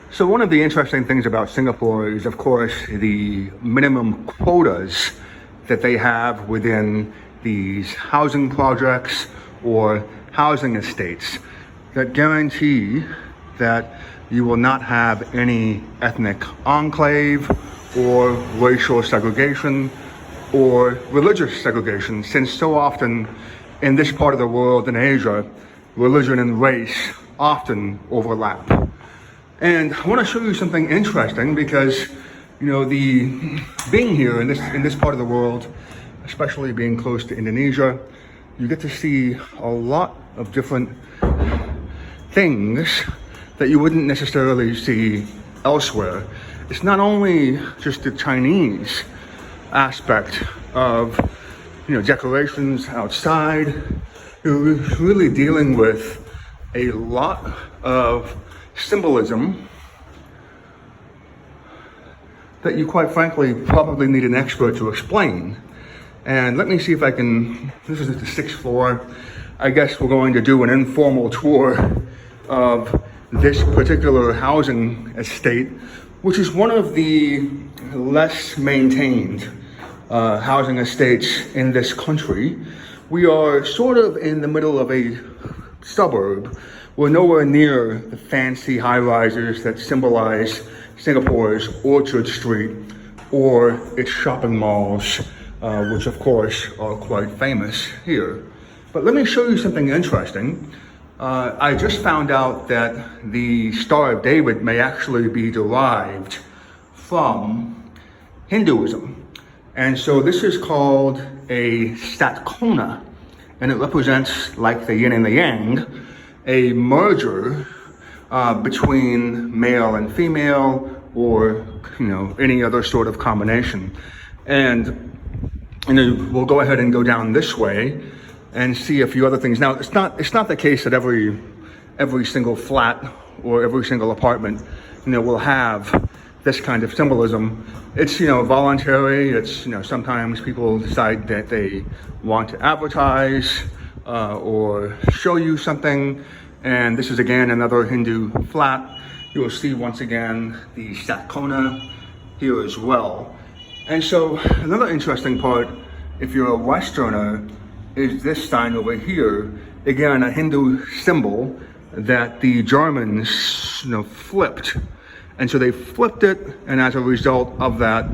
So one of the interesting things about Singapore is, of course, the minimum quotas that they have within these housing projects or housing estates that guarantee that you will not have any ethnic enclave or racial segregation or religious segregation, since so often in this part of the world, in Asia, religion and race often overlap. And I want to show you something interesting because, being here in this part of the world, especially being close to Indonesia, you get to see a lot of different things that you wouldn't necessarily see elsewhere. It's not only just the Chinese aspect of, decorations outside. You're really dealing with a lot of symbolism that you quite frankly probably need an expert to explain. And let me see if I can, this is the 6th floor. I guess we're going to do an informal tour of this particular housing estate, which is one of the less maintained housing estates in this country. We are sort of in the middle of a suburb. We're nowhere near the fancy high-rises that symbolize Singapore's Orchard Street or its shopping malls, which of course are quite famous here. But let me show you something interesting. I just found out that the Star of David may actually be derived from Hinduism. And so this is called a Satkona, and it represents, like the yin and the yang, a merger between male and female, or any other sort of combination. And we'll go ahead and go down this way and see a few other things. Now, it's not the case that every single flat or every single apartment will have this kind of symbolism. It's voluntary. It's sometimes people decide that they want to advertise or show you something. And this is again another Hindu flat. You will see once again the Satkona here as well. And so another interesting part, if you're a Westerner, is this sign over here. Again, a Hindu symbol that the Germans flipped. And so they flipped it, and as a result of that,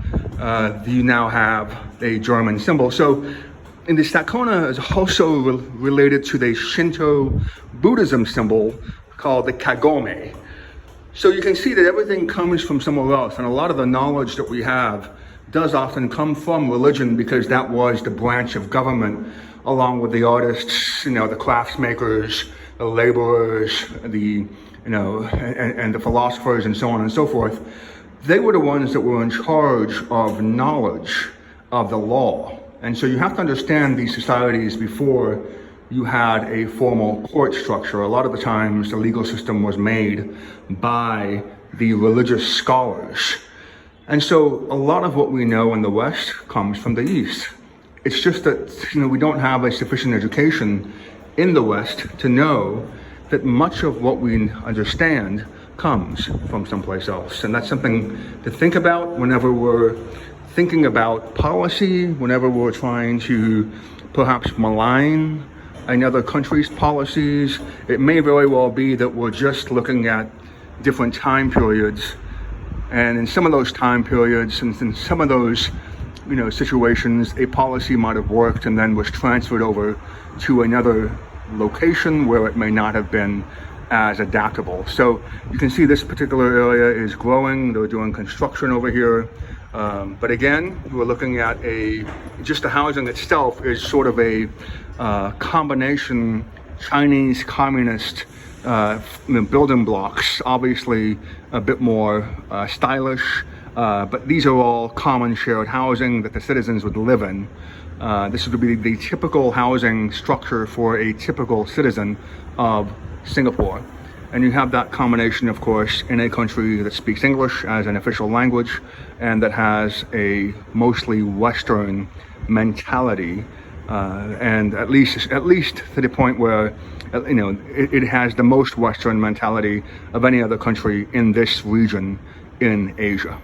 you now have a German symbol. So, and the Satkona is also related to the Shinto Buddhism symbol called the Kagome. So you can see that everything comes from somewhere else, and a lot of the knowledge that we have does often come from religion, because that was the branch of government, along with the artists, the craftsmakers, the laborers, and the philosophers, and so on and so forth. They were the ones that were in charge of knowledge of the law. And so you have to understand these societies before you had a formal court structure. A lot of the times the legal system was made by the religious scholars. And so a lot of what we know in the West comes from the East. It's just that we don't have a sufficient education in the West to know that much of what we understand comes from someplace else. And that's something to think about whenever we're thinking about policy, whenever we're trying to perhaps malign another country's policies. It may very well be that we're just looking at different time periods, and in some of those time periods and in some of those situations, a policy might have worked and then was transferred over to another location where it may not have been as adaptable. So you can see this particular area is growing. They're doing construction over here. But again, we're looking at just the housing itself is sort of a combination Chinese communist building blocks, obviously a bit more stylish, but these are all common shared housing that the citizens would live in. This would be the typical housing structure for a typical citizen of Singapore. And you have that combination, of course, in a country that speaks English as an official language and that has a mostly Western mentality and at least to the point where it has the most Western mentality of any other country in this region in Asia.